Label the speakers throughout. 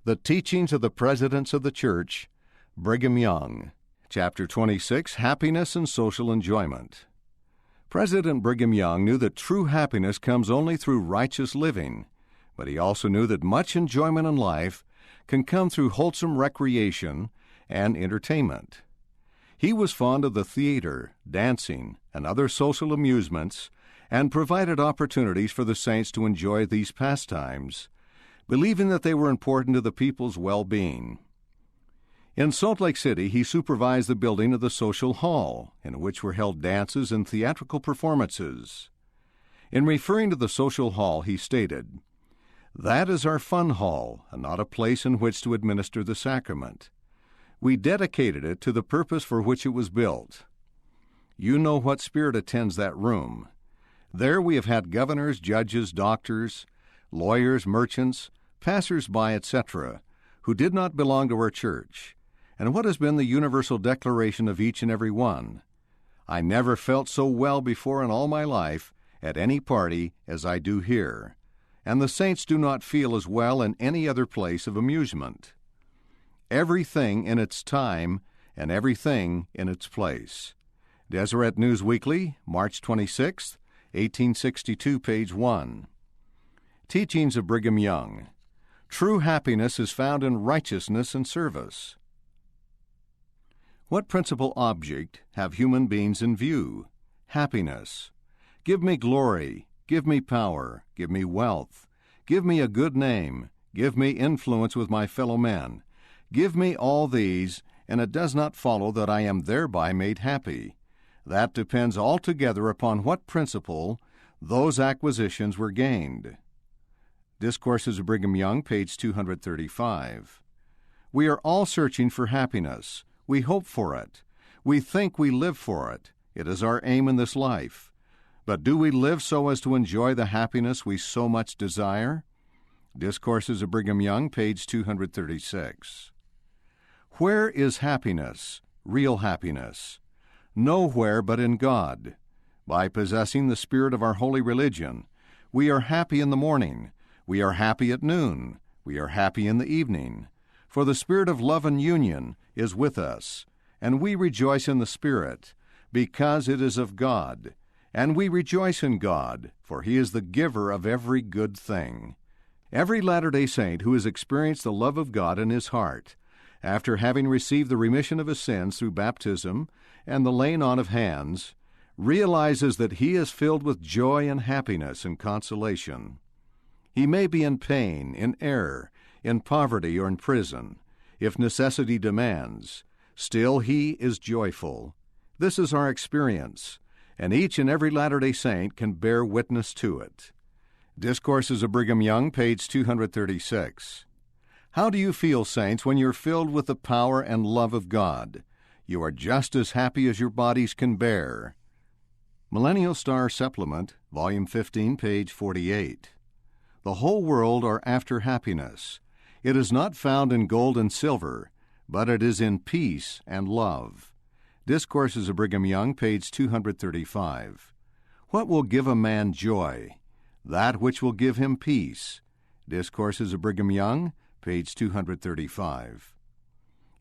Speaker 1: The Teachings of the Presidents of the Church, Brigham Young. Chapter 26, Happiness and Social Enjoyment. President Brigham Young knew that true happiness comes only through righteous living, but he also knew that much enjoyment in life can come through wholesome recreation and entertainment. He was fond of the theater, dancing, and other social amusements, and provided opportunities for the saints to enjoy these pastimes, believing that they were important to the people's well-being. In Salt Lake City, he supervised the building of the social hall, in which were held dances and theatrical performances. In referring to the social hall, he stated, "That is our fun hall, and not a place in which to administer the sacrament. We dedicated it to the purpose for which it was built. You know what spirit attends that room. There we have had governors, judges, doctors, lawyers, merchants, passers-by, etc., who did not belong to our church, and what has been the universal declaration of each and every one? I never felt so well before in all my life at any party as I do here, and the saints do not feel as well in any other place of amusement. Everything in its time and everything in its place." Deseret News Weekly, March 26, 1862, page 1. Teachings of Brigham Young. True happiness is found in righteousness and service. What principal object have human beings in view? Happiness. Give me glory, give me power, give me wealth, give me a good name, give me influence with my fellow men. Give me all these, and it does not follow that I am thereby made happy. That depends altogether upon what principle those acquisitions were gained. Discourses of Brigham Young, page 235. We are all searching for happiness. We hope for it. We think we live for it. It is our aim in this life. But do we live so as to enjoy the happiness we so much desire? Discourses of Brigham Young, page 236. Where is happiness, real happiness? Nowhere but in God. By possessing the spirit of our holy religion, we are happy in the morning. We are happy at noon. We are happy in the evening. For the spirit of love and union is with us, and we rejoice in the Spirit, because it is of God. And we rejoice in God, for He is the giver of every good thing. Every Latter-day Saint who has experienced the love of God in his heart, after having received the remission of his sins through baptism and the laying on of hands, realizes that he is filled with joy and happiness and consolation. He may be in pain, in error, in poverty, or in prison. If necessity demands, still he is joyful. This is our experience, and each and every Latter-day Saint can bear witness to it. Discourses of Brigham Young, page 236. How do you feel, saints, when you're filled with the power and love of God? You are just as happy as your bodies can bear. Millennial Star Supplement, Volume 15, page 48. The whole world are after happiness. It is not found in gold and silver, but it is in peace and love. Discourses of Brigham Young, page 235. What will give a man joy? That which will give him peace. Discourses of Brigham Young, page 235.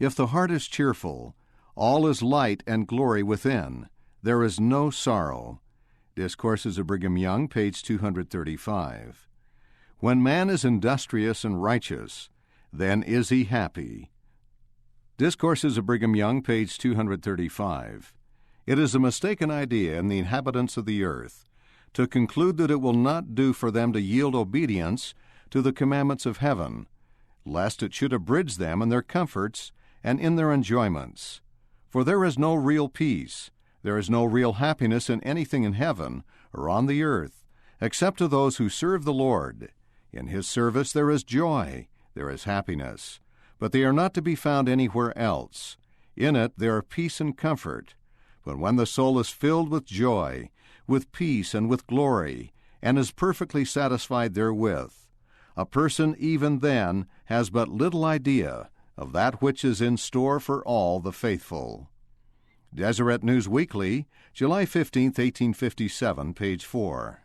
Speaker 1: If the heart is cheerful, all is light and glory within. There is no sorrow. Discourses of Brigham Young, page 235. When man is industrious and righteous, then is he happy. Discourses of Brigham Young, page 235. It is a mistaken idea in the inhabitants of the earth to conclude that it will not do for them to yield obedience to the commandments of heaven, lest it should abridge them in their comforts and in their enjoyments. For there is no real peace, there is no real happiness in anything in heaven or on the earth, except to those who serve the Lord. In His service there is joy, there is happiness, but they are not to be found anywhere else. In it there are peace and comfort. But when the soul is filled with joy, with peace and with glory, and is perfectly satisfied therewith, a person even then has but little idea of that which is in store for all the faithful. Deseret News Weekly, July 15, 1857, page 4.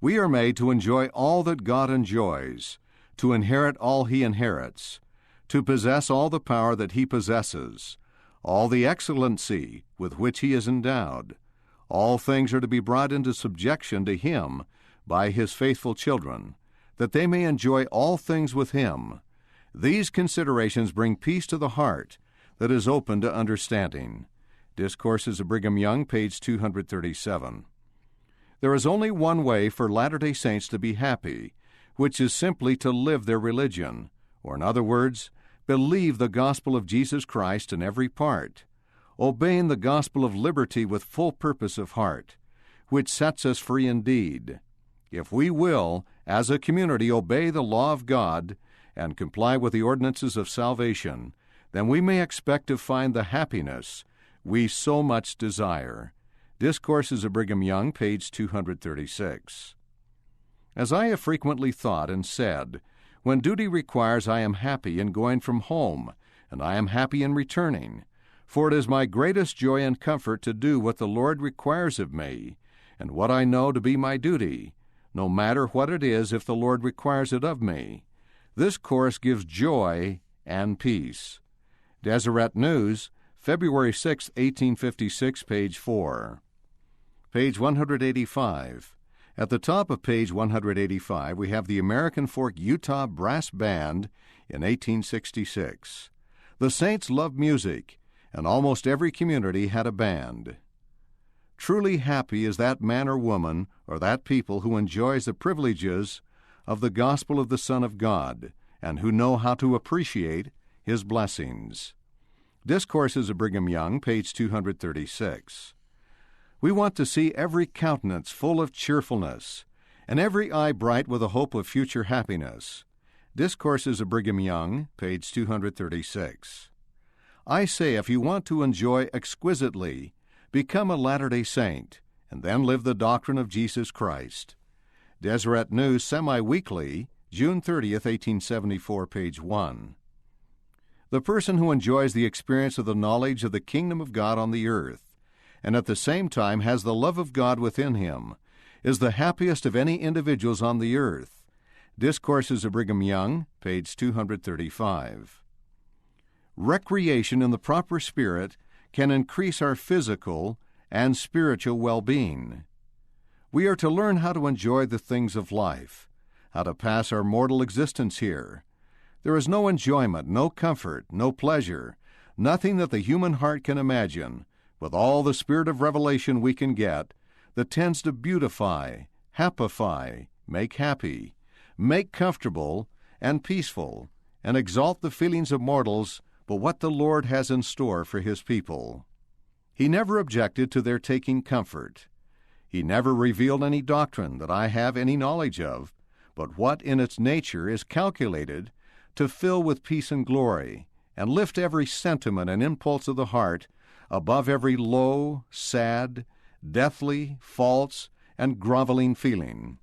Speaker 1: We are made to enjoy all that God enjoys, to inherit all he inherits, to possess all the power that he possesses, all the excellency with which he is endowed. All things are to be brought into subjection to him by his faithful children, that they may enjoy all things with him. These considerations bring peace to the heart that is open to understanding. Discourses of Brigham Young, page 237. There is only one way for Latter-day Saints to be happy, which is simply to live their religion, or in other words, believe the gospel of Jesus Christ in every part, obeying the gospel of liberty with full purpose of heart, which sets us free indeed. If we will, as a community, obey the law of God and comply with the ordinances of salvation, then we may expect to find the happiness we so much desire. Discourses of Brigham Young, page 236. As I have frequently thought and said, when duty requires, I am happy in going from home, and I am happy in returning, for it is my greatest joy and comfort to do what the Lord requires of me, and what I know to be my duty, no matter what it is if the Lord requires it of me. This course gives joy and peace. Deseret News, February 6, 1856, page 4. Page 185. At the top of page 185, we have the American Fork Utah Brass Band in 1866. The Saints loved music, and almost every community had a band. Truly happy is that man or woman or that people who enjoys the privileges of the gospel of the Son of God and who know how to appreciate his blessings. Discourses of Brigham Young, page 236. We want to see every countenance full of cheerfulness, and every eye bright with a hope of future happiness. Discourses of Brigham Young, page 236. I say, if you want to enjoy exquisitely, become a Latter-day Saint, and then live the doctrine of Jesus Christ. Deseret News, semi-weekly, June 30th, 1874, page 1. The person who enjoys the experience of the knowledge of the kingdom of God on the earth, and at the same time has the love of God within him, is the happiest of any individuals on the earth. Discourses of Brigham Young, page 235. Recreation in the proper spirit can increase our physical and spiritual well-being. We are to learn how to enjoy the things of life, how to pass our mortal existence here. There is no enjoyment, no comfort, no pleasure, nothing that the human heart can imagine, with all the spirit of revelation we can get, that tends to beautify, happify, make happy, make comfortable and peaceful, and exalt the feelings of mortals, but what the Lord has in store for his people. He never objected to their taking comfort. He never revealed any doctrine that I have any knowledge of, but what in its nature is calculated to fill with peace and glory, and lift every sentiment and impulse of the heart above every low, sad, deathly, false, and groveling feeling.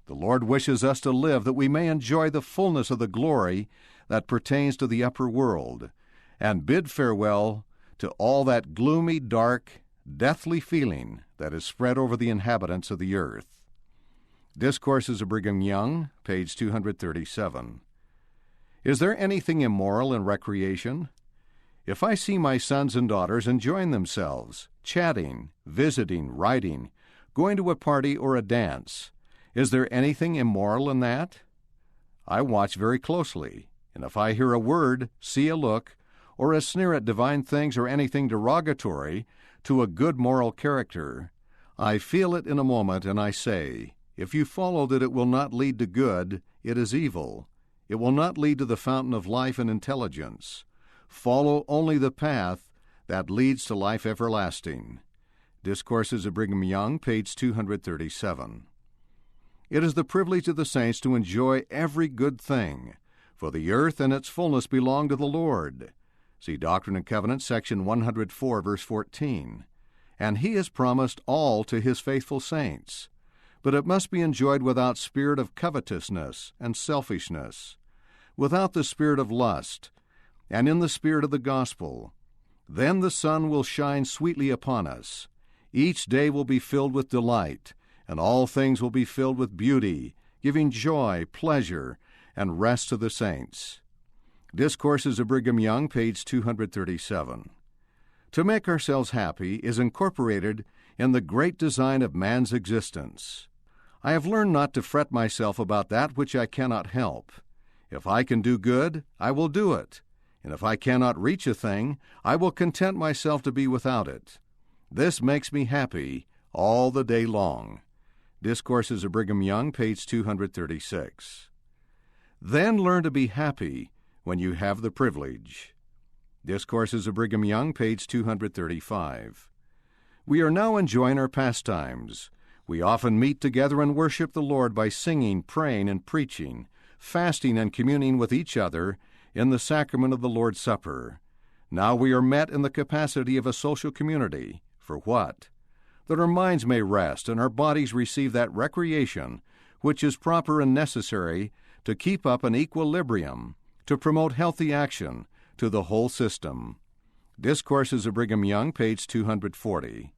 Speaker 1: The Lord wishes us to live that we may enjoy the fullness of the glory that pertains to the upper world, and bid farewell to all that gloomy, dark, deathly feeling that is spread over the inhabitants of the earth. Discourses of Brigham Young, page 237. Is there anything immoral in recreation? If I see my sons and daughters enjoying themselves, chatting, visiting, riding, going to a party or a dance, is there anything immoral in that? I watch very closely, and if I hear a word, see a look, or a sneer at divine things or anything derogatory to a good moral character, I feel it in a moment, and I say, if you follow that it will not lead to good, it is evil. It will not lead to the fountain of life and intelligence. Follow only the path that leads to life everlasting. Discourses of Brigham Young, page 237. It is the privilege of the saints to enjoy every good thing, for the earth and its fullness belong to the Lord. See Doctrine and Covenants, section 104, verse 14. And he has promised all to his faithful saints, but it must be enjoyed without spirit of covetousness and selfishness, without the spirit of lust, and in the spirit of the gospel. Then the sun will shine sweetly upon us. Each day will be filled with delight, and all things will be filled with beauty, giving joy, pleasure, and rest to the saints. Discourses of Brigham Young, page 237. To make ourselves happy is incorporated in the great design of man's existence. I have learned not to fret myself about that which I cannot help. If I can do good, I will do it, and if I cannot reach a thing, I will content myself to be without it. This makes me happy all the day long. Discourses of Brigham Young, page 236. Then learn to be happy when you have the privilege. Discourses of Brigham Young, page 235. We are now enjoying our pastimes. We often meet together and worship the Lord by singing, praying, and preaching, fasting and communing with each other in the sacrament of the Lord's Supper. Now we are met in the capacity of a social community. For what? That our minds may rest and our bodies receive that recreation which is proper and necessary to keep up an equilibrium, to promote healthy action to the whole system. Discourses of Brigham Young, page 240.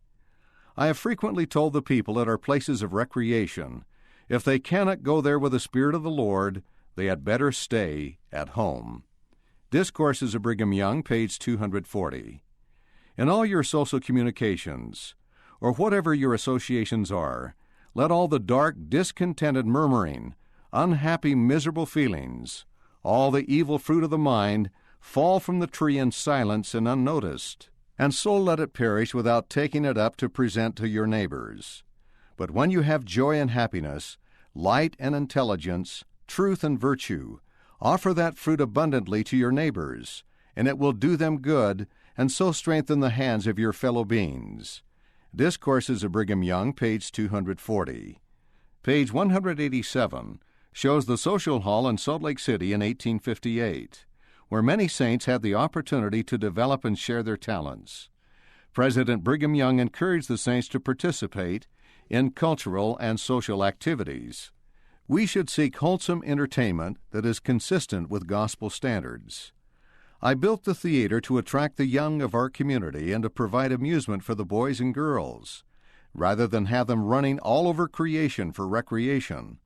Speaker 1: I have frequently told the people at our places of recreation, if they cannot go there with the Spirit of the Lord, they had better stay at home. Discourses of Brigham Young, page 240. In all your social communications, or whatever your associations are, let all the dark, discontented murmuring, unhappy, miserable feelings, all the evil fruit of the mind, fall from the tree in silence and unnoticed, and so let it perish without taking it up to present to your neighbors. But when you have joy and happiness, light and intelligence, truth and virtue, offer that fruit abundantly to your neighbors, and it will do them good, and so strengthen the hands of your fellow beings. Discourses of Brigham Young, page 240. Page 187 shows the social hall in Salt Lake City in 1858, where many saints had the opportunity to develop and share their talents. President Brigham Young encouraged the saints to participate in cultural and social activities. We should seek wholesome entertainment that is consistent with gospel standards. I built the theater to attract the young of our community and to provide amusement for the boys and girls, rather than have them running all over creation for recreation.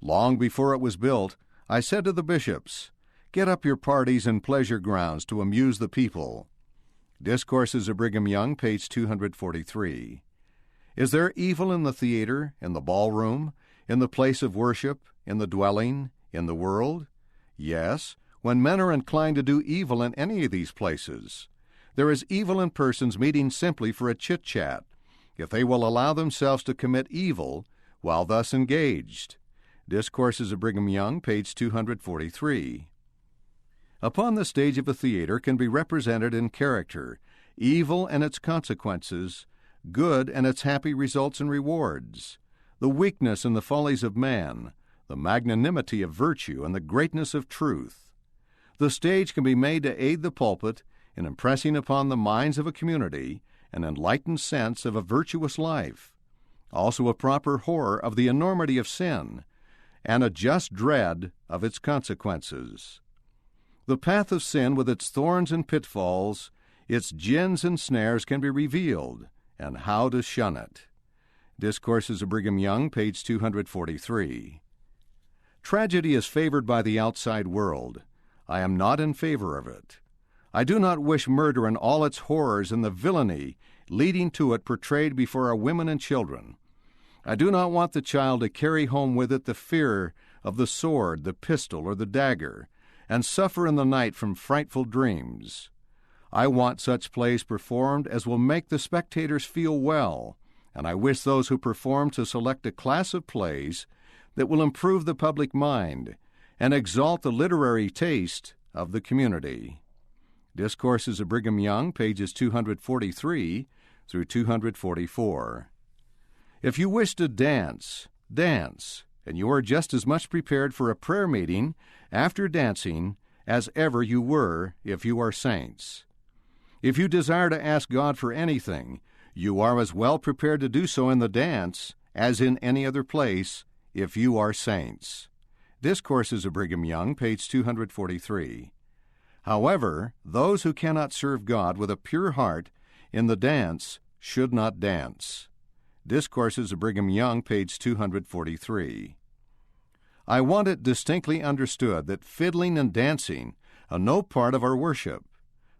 Speaker 1: Long before it was built, I said to the bishops, "Get up your parties and pleasure grounds to amuse the people." Discourses of Brigham Young, page 243. Is there evil in the theater, in the ballroom, in the place of worship, in the dwelling, in the world? Yes, when men are inclined to do evil in any of these places. There is evil in persons meeting simply for a chit-chat, if they will allow themselves to commit evil while thus engaged. Discourses of Brigham Young, page 243. Upon the stage of a theater can be represented in character evil and its consequences, good and its happy results and rewards, the weakness and the follies of man, the magnanimity of virtue and the greatness of truth. The stage can be made to aid the pulpit in impressing upon the minds of a community an enlightened sense of a virtuous life, also a proper horror of the enormity of sin, and a just dread of its consequences. The path of sin with its thorns and pitfalls, its gins and snares can be revealed, and how to shun it. Discourses of Brigham Young, page 243. Tragedy is favored by the outside world. I am not in favor of it. I do not wish murder and all its horrors and the villainy leading to it portrayed before our women and children. I do not want the child to carry home with it the fear of the sword, the pistol, or the dagger, and suffer in the night from frightful dreams. I want such plays performed as will make the spectators feel well, and I wish those who perform to select a class of plays that will improve the public mind and exalt the literary taste of the community. Discourses of Brigham Young, pages 243 through 244. If you wish to dance, dance, and you are just as much prepared for a prayer meeting after dancing as ever you were if you are saints. If you desire to ask God for anything, you are as well prepared to do so in the dance as in any other place if you are saints. Discourses of Brigham Young, page 243. However, those who cannot serve God with a pure heart in the dance should not dance. Discourses of Brigham Young, page 243. I want it distinctly understood that fiddling and dancing are no part of our worship.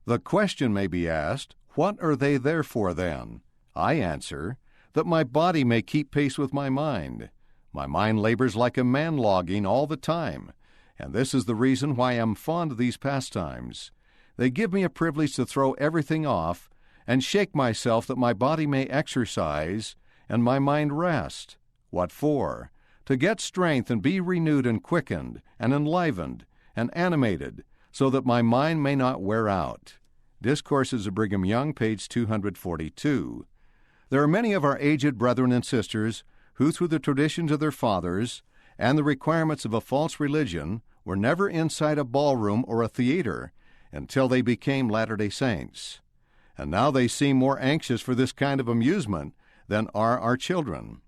Speaker 1: The question may be asked, what are they there for then? I answer, that my body may keep pace with my mind. My mind labors like a man logging all the time, and this is the reason why I am fond of these pastimes. They give me a privilege to throw everything off and shake myself that my body may exercise and my mind rest. What for? To get strength and be renewed and quickened and enlivened and animated, so that my mind may not wear out. Discourses of Brigham Young, page 242. There are many of our aged brethren and sisters who, through the traditions of their fathers and the requirements of a false religion, were never inside a ballroom or a theater until they became Latter-day Saints. And now they seem more anxious for this kind of amusement than are our children.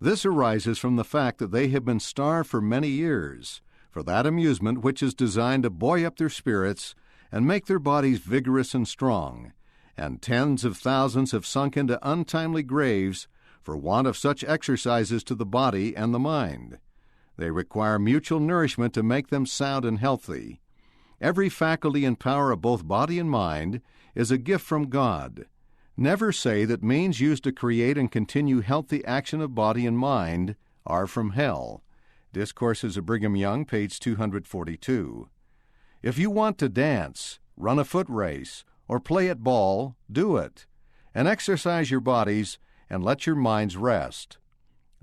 Speaker 1: This arises from the fact that they have been starved for many years for that amusement which is designed to buoy up their spirits and make their bodies vigorous and strong, and tens of thousands have sunk into untimely graves for want of such exercises to the body and the mind. They require mutual nourishment to make them sound and healthy. Every faculty and power of both body and mind is a gift from God. Never say that means used to create and continue healthy action of body and mind are from hell. Discourses of Brigham Young, page 242. If you want to dance, run a foot race, or play at ball, do it, and exercise your bodies and let your minds rest.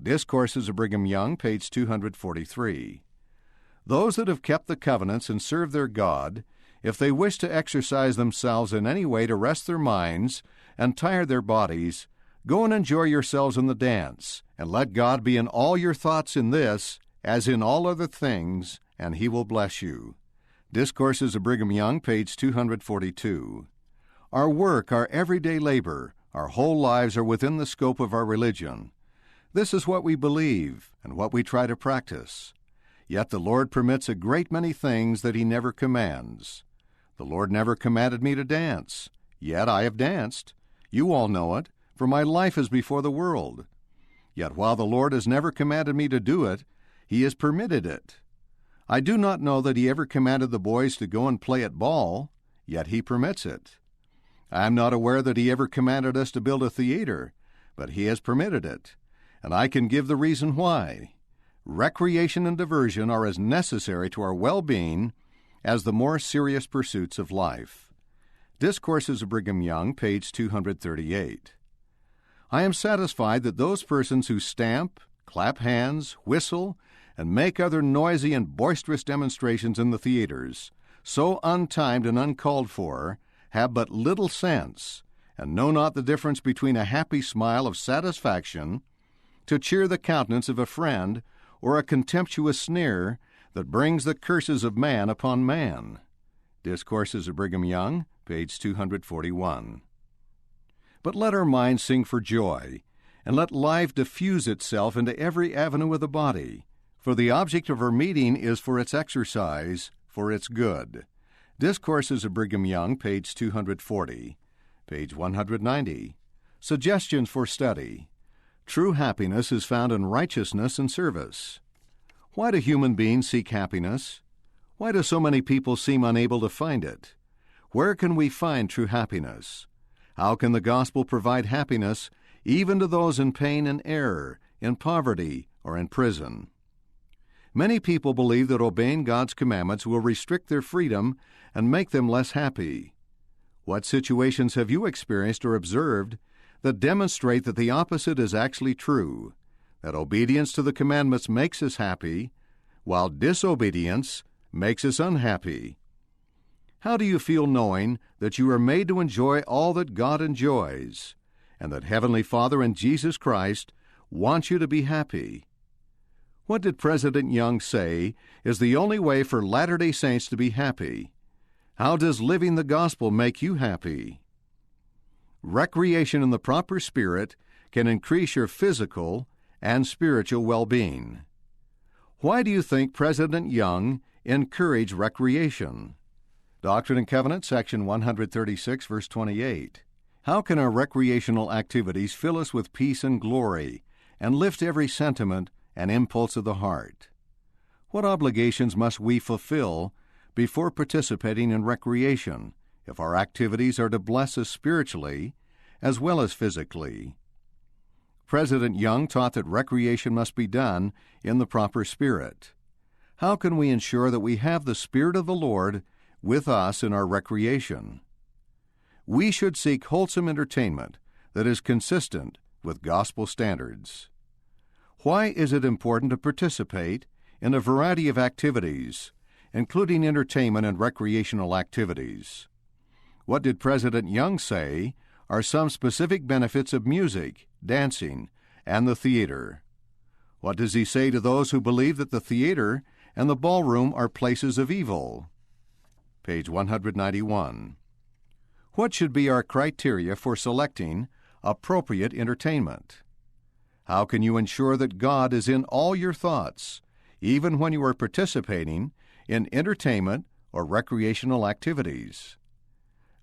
Speaker 1: Discourses of Brigham Young, page 243. Those that have kept the covenants and served their God, if they wish to exercise themselves in any way to rest their minds and tire their bodies, go and enjoy yourselves in the dance, and let God be in all your thoughts in this, as in all other things, and He will bless you. Discourses of Brigham Young, page 242. Our work, our everyday labor, our whole lives are within the scope of our religion. This is what we believe and what we try to practice. Yet the Lord permits a great many things that He never commands. The Lord never commanded me to dance, yet I have danced. You all know it, for my life is before the world. Yet while the Lord has never commanded me to do it, He has permitted it. I do not know that He ever commanded the boys to go and play at ball, yet He permits it. I am not aware that He ever commanded us to build a theater, but He has permitted it, and I can give the reason why. Recreation and diversion are as necessary to our well-being as the more serious pursuits of life. Discourses of Brigham Young, page 238. I am satisfied that those persons who stamp, clap hands, whistle, and make other noisy and boisterous demonstrations in the theaters, so untimed and uncalled for, have but little sense, and know not the difference between a happy smile of satisfaction to cheer the countenance of a friend or a contemptuous sneer that brings the curses of man upon man. Discourses of Brigham Young, page 241. But let our minds sing for joy, and let life diffuse itself into every avenue of the body, for the object of our meeting is for its exercise, for its good. Discourses of Brigham Young, page 240. Page 190. Suggestions for study. True happiness is found in righteousness and service. Why do human beings seek happiness? Why do so many people seem unable to find it? Where can we find true happiness? How can the gospel provide happiness even to those in pain and error, in poverty, or in prison? Many people believe that obeying God's commandments will restrict their freedom and make them less happy. What situations have you experienced or observed that demonstrate that the opposite is actually true, that obedience to the commandments makes us happy, while disobedience makes us unhappy? How do you feel knowing that you are made to enjoy all that God enjoys, and that Heavenly Father and Jesus Christ want you to be happy? What did President Young say is the only way for Latter-day Saints to be happy? How does living the gospel make you happy? Recreation in the proper spirit can increase your physical and spiritual well-being. Why do you think President Young encouraged recreation? Doctrine and Covenants, section 136, verse 28. How can our recreational activities fill us with peace and glory and lift every sentiment and impulse of the heart? What obligations must we fulfill before participating in recreation if our activities are to bless us spiritually as well as physically? President Young taught that recreation must be done in the proper spirit. How can we ensure that we have the Spirit of the Lord with us in our recreation? We should seek wholesome entertainment that is consistent with gospel standards. Why is it important to participate in a variety of activities, including entertainment and recreational activities? What did President Young say are some specific benefits of music, dancing, and the theater? What does he say to those who believe that the theater and the ballroom are places of evil? Page 191. What should be our criteria for selecting appropriate entertainment? How can you ensure that God is in all your thoughts, even when you are participating in entertainment or recreational activities?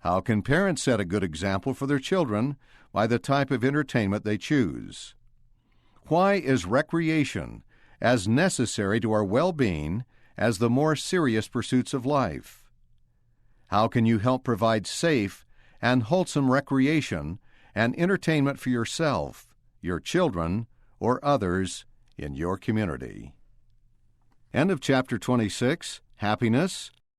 Speaker 1: How can parents set a good example for their children by the type of entertainment they choose? Why is recreation as necessary to our well-being as the more serious pursuits of life? How can you help provide safe and wholesome recreation and entertainment for yourself, your children, or others in your community? End of chapter 26, Happiness,